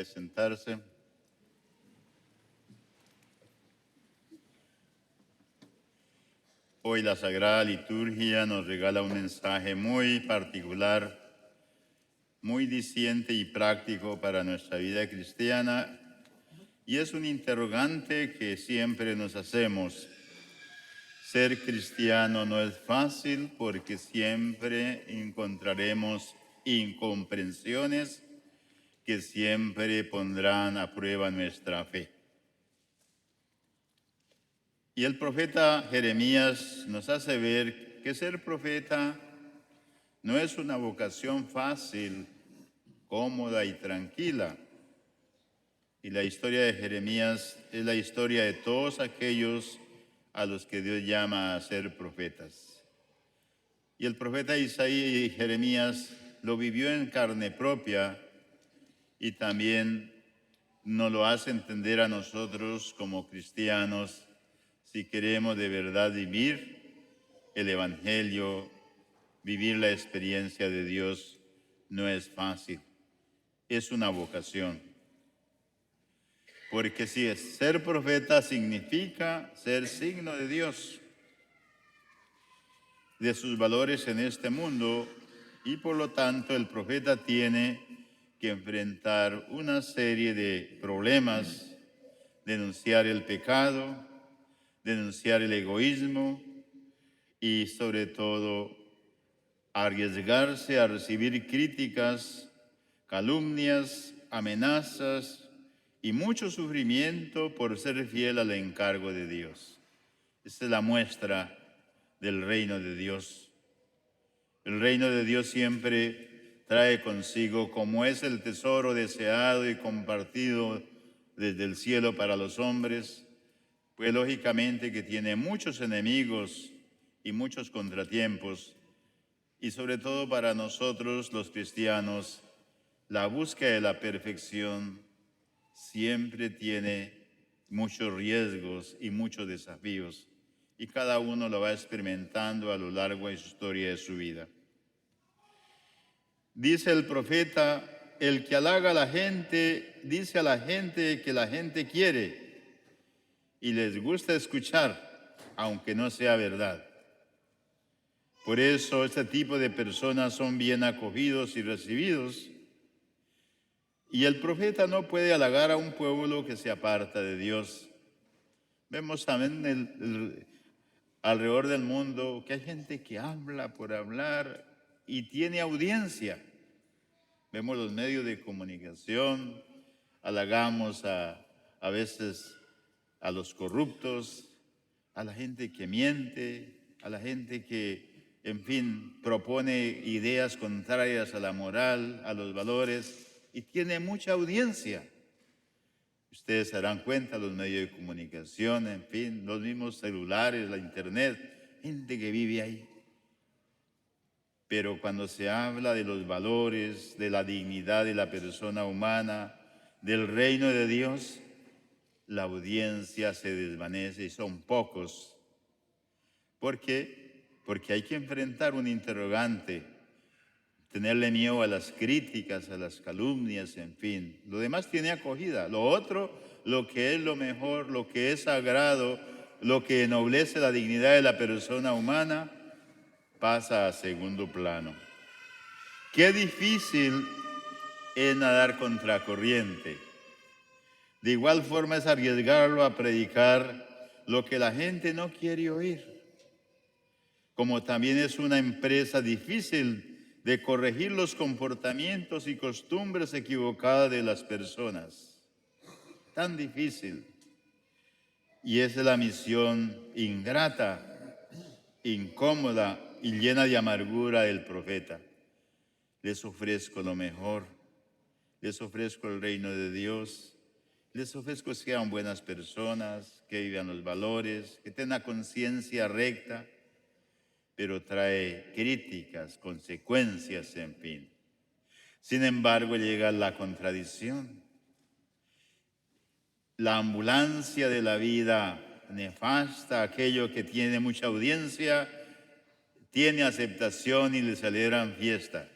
Puede sentarse. Hoy la Sagrada Liturgia nos regala un mensaje muy particular, muy diciente y práctico para nuestra vida cristiana, y es un interrogante que siempre nos hacemos. Ser cristiano no es fácil porque siempre encontraremos incomprensiones que siempre pondrán a prueba nuestra fe. Y el profeta Jeremías nos hace ver que ser profeta no es una vocación fácil, cómoda y tranquila. Y la historia de Jeremías es la historia de todos aquellos a los que Dios llama a ser profetas. Y el profeta Isaías y Jeremías lo vivió en carne propia y también nos lo hace entender a nosotros como cristianos si queremos de verdad vivir el Evangelio, vivir la experiencia de Dios. No es fácil, es una vocación. Porque si ser profeta significa ser signo de Dios, de sus valores en este mundo, y por lo tanto el profeta tiene que enfrentar una serie de problemas, denunciar el pecado, denunciar el egoísmo y sobre todo arriesgarse a recibir críticas, calumnias, amenazas y mucho sufrimiento por ser fiel al encargo de Dios. Esta es la muestra del reino de Dios. El reino de Dios siempre trae consigo, como es el tesoro deseado y compartido desde el cielo para los hombres, pues lógicamente que tiene muchos enemigos y muchos contratiempos, y sobre todo para nosotros los cristianos, la búsqueda de la perfección siempre tiene muchos riesgos y muchos desafíos, y cada uno lo va experimentando a lo largo de su historia de su vida. Dice el profeta, el que halaga a la gente, dice a la gente que la gente quiere, y les gusta escuchar, aunque no sea verdad. Por eso este tipo de personas son bien acogidos y recibidos. Y el profeta no puede halagar a un pueblo que se aparta de Dios. Vemos también alrededor del mundo que hay gente que habla por hablar y tiene audiencia. Vemos los medios de comunicación, halagamos a veces a los corruptos, a la gente que miente, a la gente que, en fin, propone ideas contrarias a la moral, a los valores, y tiene mucha audiencia. Ustedes se darán cuenta, los medios de comunicación, en fin, los mismos celulares, la internet, gente que vive ahí. Pero cuando se habla de los valores, de la dignidad de la persona humana, del reino de Dios, la audiencia se desvanece y son pocos. ¿Por qué? Porque hay que enfrentar un interrogante, tenerle miedo a las críticas, a las calumnias, en fin. Lo demás tiene acogida. Lo otro, lo que es lo mejor, lo que es sagrado, lo que ennoblece la dignidad de la persona humana, pasa a segundo plano. Qué difícil es nadar contracorriente. De igual forma es arriesgarlo a predicar lo que la gente no quiere oír. Como también es una empresa difícil de corregir los comportamientos y costumbres equivocadas de las personas. Tan difícil. Y es la misión ingrata, incómoda y llena de amargura del profeta. Les ofrezco lo mejor, les ofrezco el reino de Dios, les ofrezco que sean buenas personas, que vivan los valores, que tengan conciencia recta, pero trae críticas, consecuencias, en fin. Sin embargo, llega la contradicción. La ambulancia de la vida nefasta, aquello que tiene mucha audiencia, tiene aceptación y le celebran fiesta.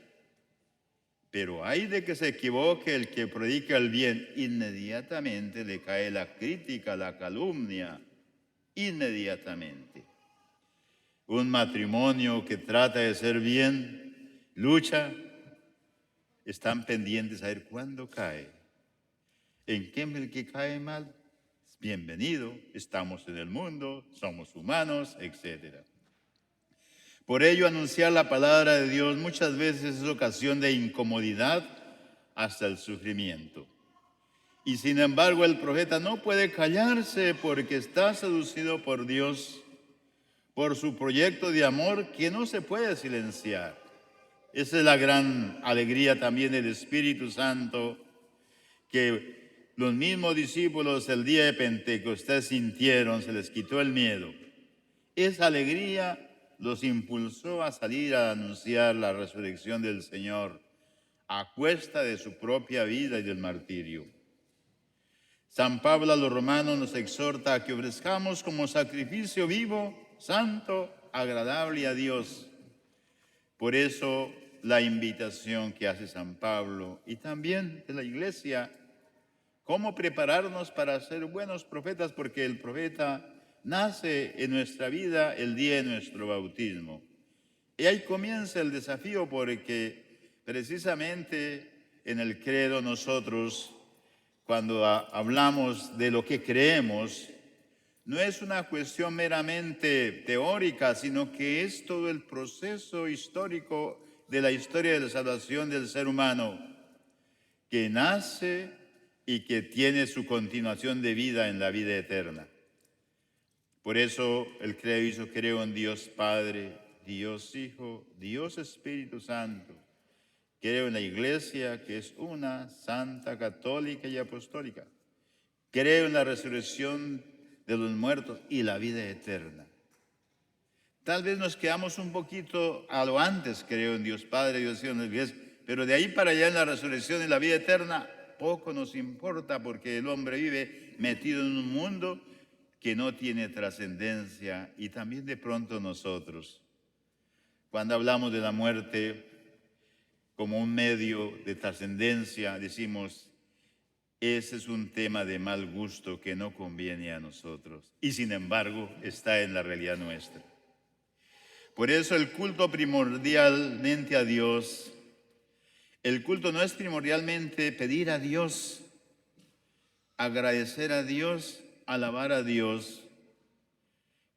Pero hay de que se equivoque el que predica el bien, inmediatamente le cae la crítica, la calumnia, inmediatamente. Un matrimonio que trata de ser bien, lucha, están pendientes a ver cuándo cae. En qué el que cae mal, bienvenido, estamos en el mundo, somos humanos, etc. Por ello, anunciar la palabra de Dios muchas veces es ocasión de incomodidad hasta el sufrimiento. Y sin embargo, el profeta no puede callarse porque está seducido por Dios, por su proyecto de amor que no se puede silenciar. Esa es la gran alegría también del Espíritu Santo, que los mismos discípulos el día de Pentecostés sintieron, se les quitó el miedo. Esa alegría los impulsó a salir a anunciar la resurrección del Señor a cuesta de su propia vida y del martirio. San Pablo a los romanos nos exhorta a que ofrezcamos como sacrificio vivo, santo, agradable a Dios. Por eso la invitación que hace San Pablo y también de la Iglesia, cómo prepararnos para ser buenos profetas, porque el profeta nace en nuestra vida el día de nuestro bautismo. Y ahí comienza el desafío, porque precisamente en el credo nosotros, cuando hablamos de lo que creemos, no es una cuestión meramente teórica, sino que es todo el proceso histórico de la historia de la salvación del ser humano, que nace y que tiene su continuación de vida en la vida eterna. Por eso el credo hizo: creo en Dios Padre, Dios Hijo, Dios Espíritu Santo. Creo en la Iglesia, que es una, santa, católica y apostólica. Creo en la resurrección de los muertos y la vida eterna. Tal vez nos quedamos un poquito a lo antes: creo en Dios Padre, Dios Hijo, en la Iglesia, pero de ahí para allá, en la resurrección y la vida eterna, poco nos importa, porque el hombre vive metido en un mundo que no tiene trascendencia, y también de pronto nosotros. Cuando hablamos de la muerte como un medio de trascendencia, decimos: ese es un tema de mal gusto que no conviene a nosotros, y sin embargo está en la realidad nuestra. Por eso el culto primordialmente a Dios, el culto no es primordialmente pedir a Dios, agradecer a Dios, alabar a Dios,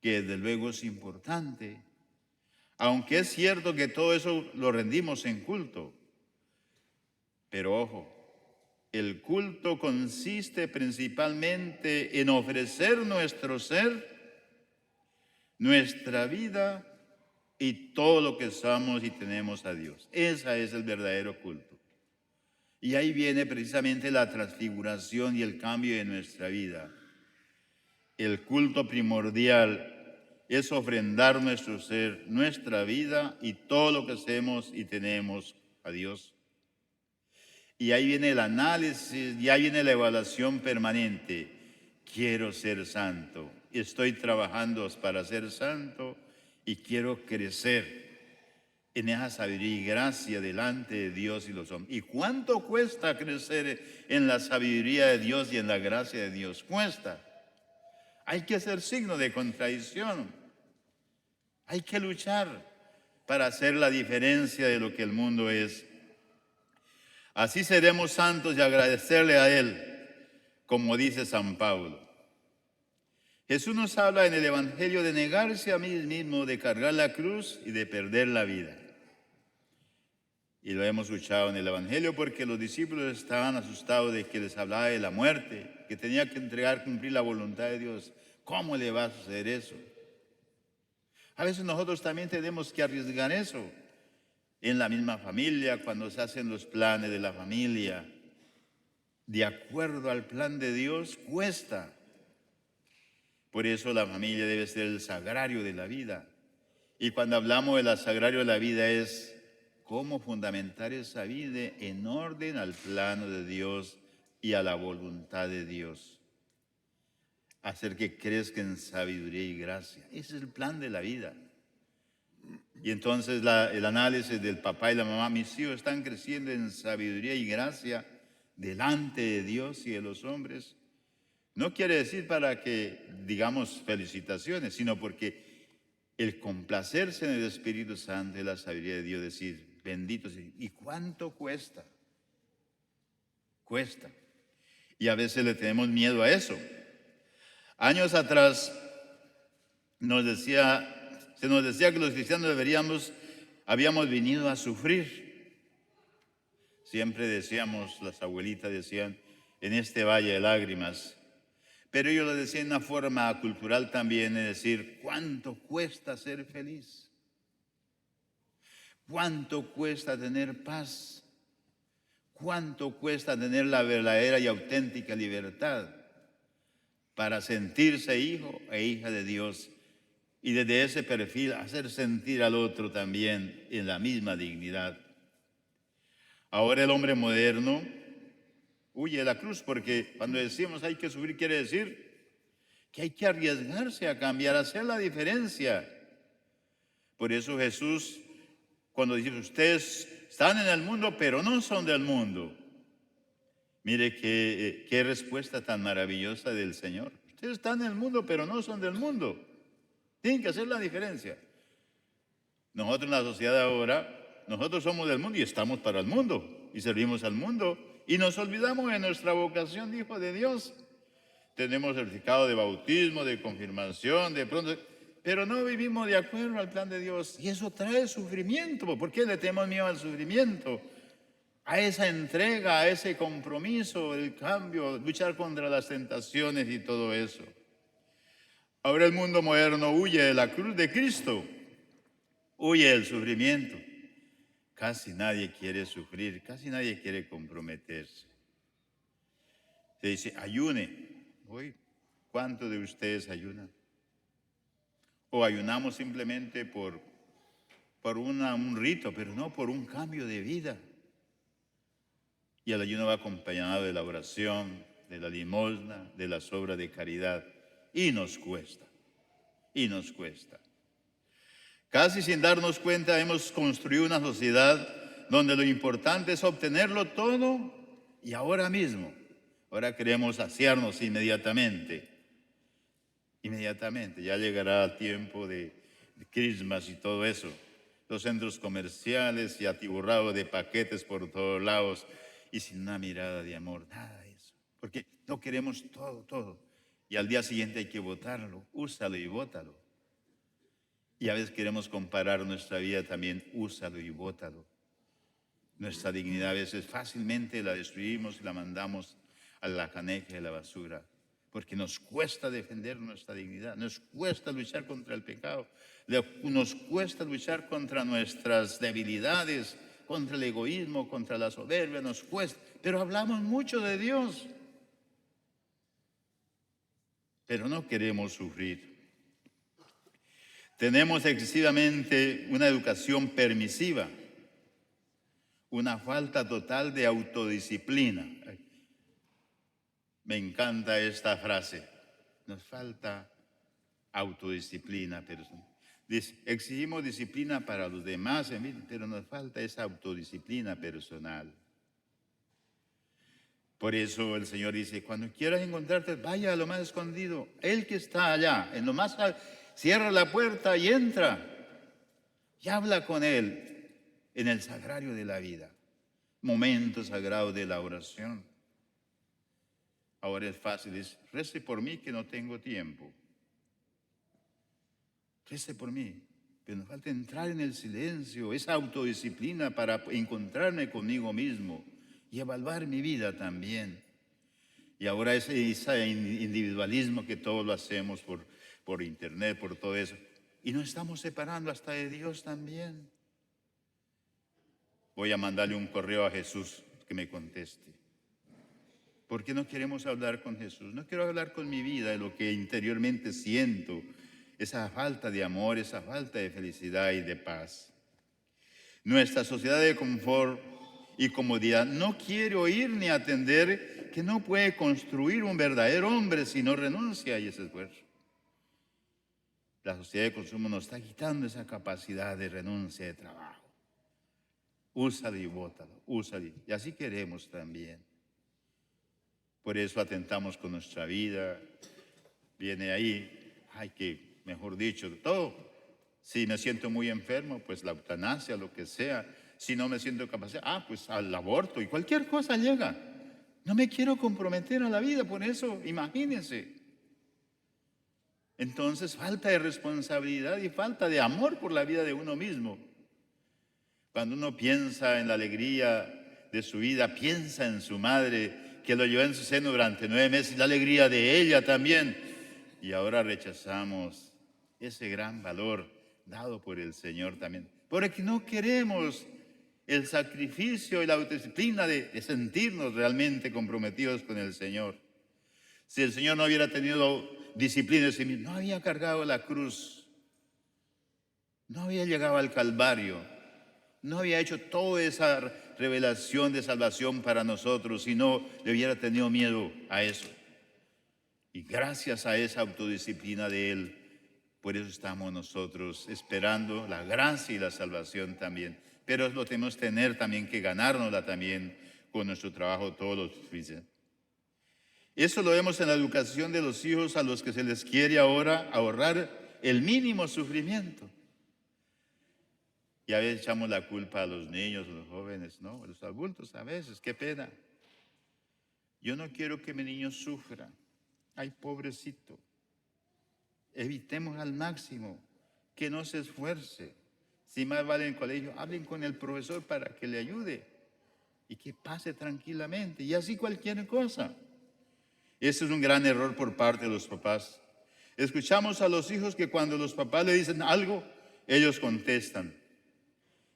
que desde luego es importante, aunque es cierto que todo eso lo rendimos en culto. Pero ojo, el culto consiste principalmente en ofrecer nuestro ser, nuestra vida y todo lo que somos y tenemos a Dios. Ese es el verdadero culto. Y ahí viene precisamente la transfiguración y el cambio de nuestra vida. El culto primordial es ofrendar nuestro ser, nuestra vida y todo lo que hacemos y tenemos a Dios. Y ahí viene el análisis, y ahí viene la evaluación permanente. Quiero ser santo, estoy trabajando para ser santo y quiero crecer en esa sabiduría y gracia delante de Dios y los hombres. ¿Y cuánto cuesta crecer en la sabiduría de Dios y en la gracia de Dios? Cuesta. Hay que ser signo de contradicción. Hay que luchar para hacer la diferencia de lo que el mundo es. Así seremos santos y agradecerle a Él, como dice San Pablo. Jesús nos habla en el Evangelio de negarse a mí mismo, de cargar la cruz y de perder la vida. Y lo hemos escuchado en el Evangelio porque los discípulos estaban asustados de que les hablaba de la muerte, que tenía que cumplir la voluntad de Dios. ¿Cómo le va a suceder eso? A veces nosotros también tenemos que arriesgar eso. En la misma familia, cuando se hacen los planes de la familia, de acuerdo al plan de Dios, cuesta. Por eso la familia debe ser el sagrario de la vida. Y cuando hablamos del sagrario de la vida es cómo fundamentar esa vida en orden al plano de Dios y a la voluntad de Dios. Hacer que crezca en sabiduría y gracia. Ese es el plan de la vida. Y entonces el análisis del papá y la mamá, mis hijos están creciendo en sabiduría y gracia delante de Dios y de los hombres. No quiere decir para que digamos felicitaciones, sino porque el complacerse en el Espíritu Santo es la sabiduría de Dios, decir, bendito sea. ¿Y cuánto cuesta? Cuesta. Y a veces le tenemos miedo a eso. Años atrás se nos decía que los cristianos habíamos venido a sufrir. Siempre decíamos, las abuelitas decían, en este valle de lágrimas. Pero yo lo decía en una forma cultural también, es decir, ¿cuánto cuesta ser feliz? ¿Cuánto cuesta tener paz? ¿Cuánto cuesta tener la verdadera y auténtica libertad para sentirse hijo e hija de Dios? Y desde ese perfil hacer sentir al otro también en la misma dignidad. Ahora el hombre moderno huye de la cruz porque cuando decimos hay que sufrir quiere decir que hay que arriesgarse a cambiar, a hacer la diferencia. Por eso Jesús, cuando dice, ustedes están en el mundo, pero no son del mundo. Mire qué respuesta tan maravillosa del Señor. Ustedes están en el mundo, pero no son del mundo. Tienen que hacer la diferencia. Nosotros en la sociedad ahora, nosotros somos del mundo y estamos para el mundo. Y servimos al mundo. Y nos olvidamos de nuestra vocación de hijo de Dios. Tenemos certificado de bautismo, de confirmación, de pronto, pero no vivimos de acuerdo al plan de Dios. Y eso trae sufrimiento. ¿Por qué le tenemos miedo al sufrimiento? A esa entrega, a ese compromiso, el cambio, luchar contra las tentaciones y todo eso. Ahora el mundo moderno huye de la cruz de Cristo, huye del sufrimiento. Casi nadie quiere sufrir, casi nadie quiere comprometerse. Se dice, ayune. Hoy, ¿cuántos de ustedes ayunan? O ayunamos simplemente por un rito, pero no por un cambio de vida. Y el ayuno va acompañado de la oración, de la limosna, de las obras de caridad. Y nos cuesta, y nos cuesta. Casi sin darnos cuenta hemos construido una sociedad donde lo importante es obtenerlo todo y ahora mismo. Ahora queremos saciarnos inmediatamente. Inmediatamente, ya llegará el tiempo de Christmas y todo eso. Los centros comerciales y atiborrados de paquetes por todos lados y sin una mirada de amor, nada de eso. Porque no queremos todo, todo. Y al día siguiente hay que botarlo, úsalo y bótalo. Y a veces queremos comparar nuestra vida también, úsalo y bótalo. Nuestra dignidad a veces fácilmente la destruimos y la mandamos a la caneca de la basura. Porque nos cuesta defender nuestra dignidad, nos cuesta luchar contra el pecado, nos cuesta luchar contra nuestras debilidades, contra el egoísmo, contra la soberbia, nos cuesta. Pero hablamos mucho de Dios. Pero no queremos sufrir. Tenemos excesivamente una educación permisiva, una falta total de autodisciplina. Me encanta esta frase. Nos falta autodisciplina. Exigimos disciplina para los demás, pero nos falta esa autodisciplina personal. Por eso el Señor dice, cuando quieras encontrarte, vaya a lo más escondido. Él que está allá, en lo más alto, cierra la puerta y entra. Y habla con Él en el sagrario de la vida. Momento sagrado de la oración. Ahora es fácil, es, rece por mí que no tengo tiempo. Rece por mí. Pero nos falta entrar en el silencio, esa autodisciplina para encontrarme conmigo mismo y evaluar mi vida también. Y ahora ese individualismo que todos lo hacemos por internet, por todo eso. Y nos estamos separando hasta de Dios también. Voy a mandarle un correo a Jesús que me conteste. ¿Por qué no queremos hablar con Jesús? No quiero hablar con mi vida, de lo que interiormente siento, esa falta de amor, esa falta de felicidad y de paz. Nuestra sociedad de confort y comodidad no quiere oír ni atender que no puede construir un verdadero hombre si no renuncia a ese esfuerzo. La sociedad de consumo nos está quitando esa capacidad de renuncia de trabajo. Úsalo y bótalo, úsalo. Y así queremos también. Por eso atentamos con nuestra vida. Viene ahí, ay, que mejor dicho, todo. Si me siento muy enfermo, pues la eutanasia, lo que sea. Si no me siento capaz, pues al aborto y cualquier cosa llega. No me quiero comprometer a la vida, por eso, imagínense. Entonces, falta de responsabilidad y falta de amor por la vida de uno mismo. Cuando uno piensa en la alegría de su vida, piensa en su madre, que lo llevó en su seno durante 9 meses, la alegría de ella también. Y ahora rechazamos ese gran valor dado por el Señor también. Porque no queremos el sacrificio y la autodisciplina de sentirnos realmente comprometidos con el Señor. Si el Señor no hubiera tenido disciplina, no había cargado la cruz, no había llegado al Calvario, no había hecho toda esa revelación de salvación para nosotros, si no le hubiera tenido miedo a eso. Y gracias a esa autodisciplina de Él, por eso estamos nosotros esperando la gracia y la salvación también. Pero lo tenemos que tener también que ganárnosla también con nuestro trabajo todos los días. Eso lo vemos en la educación de los hijos a los que se les quiere ahora ahorrar el mínimo sufrimiento. Y a veces echamos la culpa a los niños, a los jóvenes, ¿no? A los adultos a veces, qué pena. Yo no quiero que mi niño sufra. Ay, pobrecito. Evitemos al máximo que no se esfuerce. Si más vale en el colegio, hablen con el profesor para que le ayude y que pase tranquilamente. Y así cualquier cosa. Ese es un gran error por parte de los papás. Escuchamos a los hijos que cuando los papás le dicen algo, ellos contestan,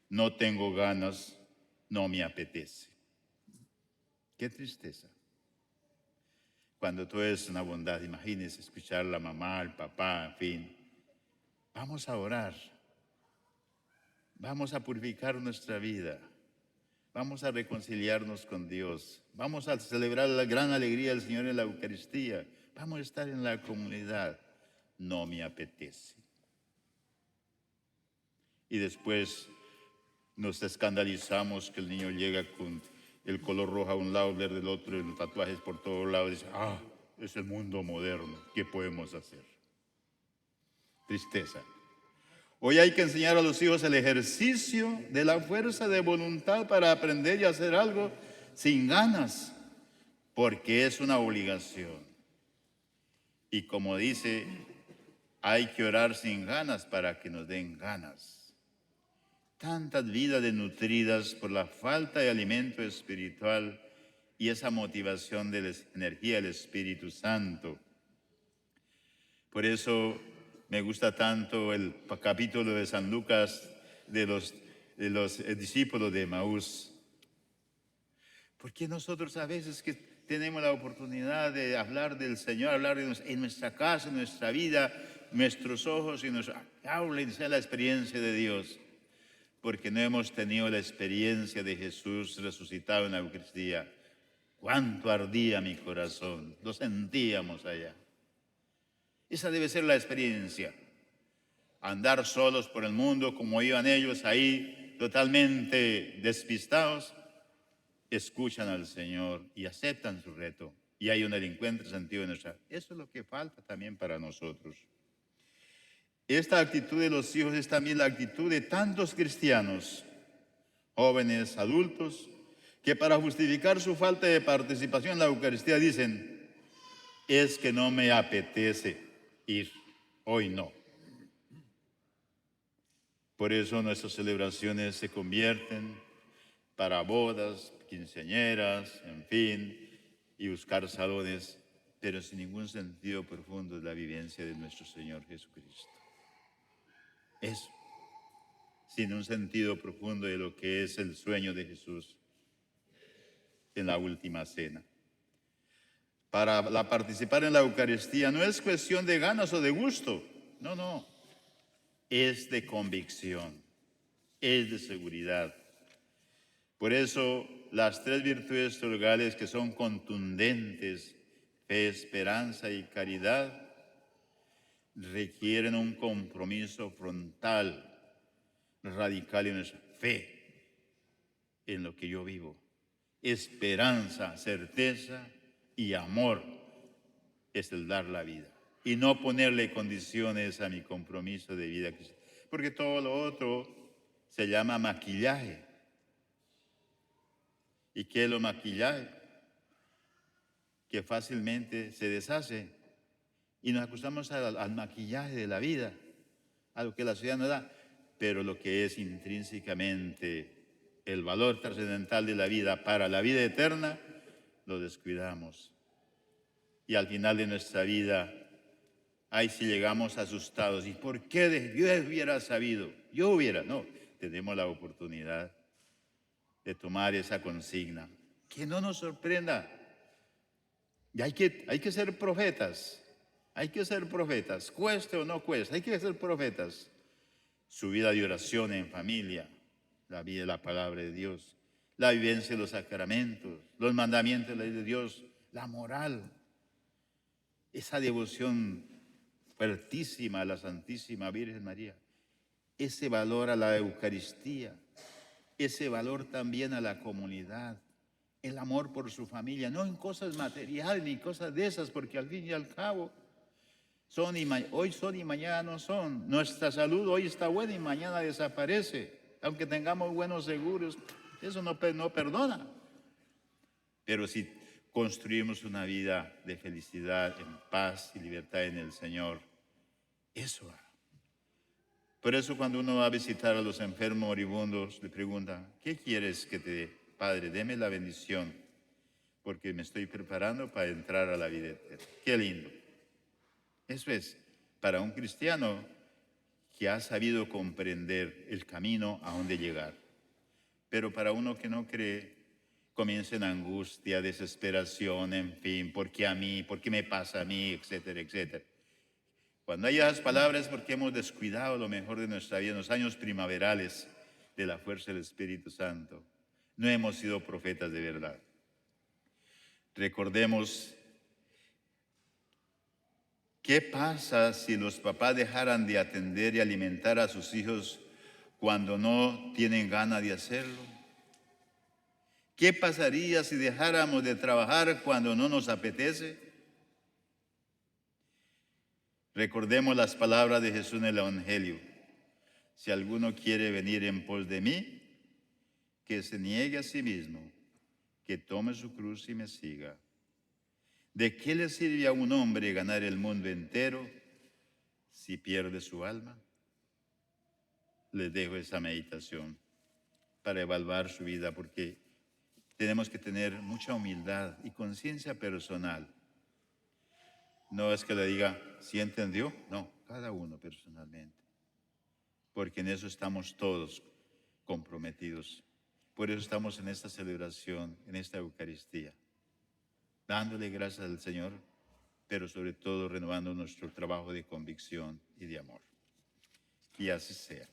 no tengo ganas, no me apetece. Qué tristeza. Cuando todo es una bondad, imagínense escuchar a la mamá, al papá, en fin. Vamos a orar. Vamos a purificar nuestra vida. Vamos a reconciliarnos con Dios. Vamos a celebrar la gran alegría del Señor en la Eucaristía. Vamos a estar en la comunidad. No me apetece. Y después nos escandalizamos que el niño llega con el color rojo a un lado, verde del otro, y los tatuajes por todos lados. Dice, es el mundo moderno. ¿Qué podemos hacer? Tristeza. Hoy hay que enseñar a los hijos el ejercicio de la fuerza de voluntad para aprender y hacer algo sin ganas, porque es una obligación. Y como dice, hay que orar sin ganas para que nos den ganas. Tantas vidas desnutridas por la falta de alimento espiritual y esa motivación de la energía del Espíritu Santo. Por eso me gusta tanto el capítulo de San Lucas de los discípulos de Emaús. Porque nosotros a veces que tenemos la oportunidad de hablar del Señor, hablar en nuestra casa, en nuestra vida, nuestros ojos y nuestra aula, y sea la experiencia de Dios. Porque no hemos tenido la experiencia de Jesús resucitado en la Eucaristía. Cuánto ardía mi corazón, lo sentíamos allá. Esa debe ser la experiencia. Andar solos por el mundo como iban ellos ahí, totalmente despistados, escuchan al Señor y aceptan su reto. Y hay un delincuente sentido en nuestra. Eso es lo que falta también para nosotros. Esta actitud de los hijos es también la actitud de tantos cristianos, jóvenes, adultos, que para justificar su falta de participación en la Eucaristía dicen, es que no me apetece ir, hoy no. Por eso nuestras celebraciones se convierten para bodas, quinceañeras, en fin, y buscar salones, pero sin ningún sentido profundo de la vivencia de nuestro Señor Jesucristo. Eso, sin un sentido profundo de lo que es el sueño de Jesús en la última cena. Para participar en la Eucaristía no es cuestión de ganas o de gusto, no, es de convicción, es de seguridad. Por eso las 3 virtudes teologales que son contundentes, fe, esperanza y caridad, requieren un compromiso frontal, radical en nuestra fe, en lo que yo vivo. Esperanza, certeza y amor es el dar la vida. Y no ponerle condiciones a mi compromiso de vida. Porque todo lo otro se llama maquillaje. ¿Y qué es lo maquillaje? Que fácilmente se deshace. Y nos acostamos al maquillaje de la vida, a lo que la sociedad nos da. Pero lo que es intrínsecamente el valor trascendental de la vida para la vida eterna, lo descuidamos. Y al final de nuestra vida, ahí sí llegamos asustados. ¿Y por qué yo hubiera sabido? No. Tenemos la oportunidad de tomar esa consigna. Que no nos sorprenda. Y hay que ser profetas. Hay que ser profetas. Cueste o no cueste, hay que ser profetas. Su vida de oración en familia, la vida de la palabra de Dios, la vivencia de los sacramentos, los mandamientos de la ley de Dios, la moral, esa devoción fuertísima a la Santísima Virgen María, ese valor a la Eucaristía, ese valor también a la comunidad, el amor por su familia, no en cosas materiales ni cosas de esas, porque al fin y al cabo hoy son y mañana no son. Nuestra salud hoy está buena y mañana desaparece. Aunque tengamos buenos seguros, eso no perdona. Pero si construimos una vida de felicidad, en paz y libertad en el Señor, eso va. Por eso cuando uno va a visitar a los enfermos moribundos, le pregunta, ¿qué quieres que te dé? Padre, deme la bendición, porque me estoy preparando para entrar a la vida eterna. Qué lindo. Eso es, para un cristiano que ha sabido comprender el camino a dónde llegar. Pero para uno que no cree, comienza en angustia, desesperación, en fin, ¿por qué a mí? ¿Por qué me pasa a mí? Etcétera, etcétera. Cuando hay esas palabras es porque hemos descuidado lo mejor de nuestra vida en los años primaverales de la fuerza del Espíritu Santo. No hemos sido profetas de verdad. Recordemos, ¿qué pasa si los papás dejaran de atender y alimentar a sus hijos cuando no tienen ganas de hacerlo? ¿Qué pasaría si dejáramos de trabajar cuando no nos apetece? Recordemos las palabras de Jesús en el Evangelio. Si alguno quiere venir en pos de mí, que se niegue a sí mismo, que tome su cruz y me siga. ¿De qué le sirve a un hombre ganar el mundo entero si pierde su alma? Les dejo esa meditación para evaluar su vida, porque tenemos que tener mucha humildad y conciencia personal. No es que le diga, ¿sí entendió? No, cada uno personalmente. Porque en eso estamos todos comprometidos. Por eso estamos en esta celebración, en esta Eucaristía, dándole gracias al Señor, pero sobre todo renovando nuestro trabajo de convicción y de amor. Y así sea.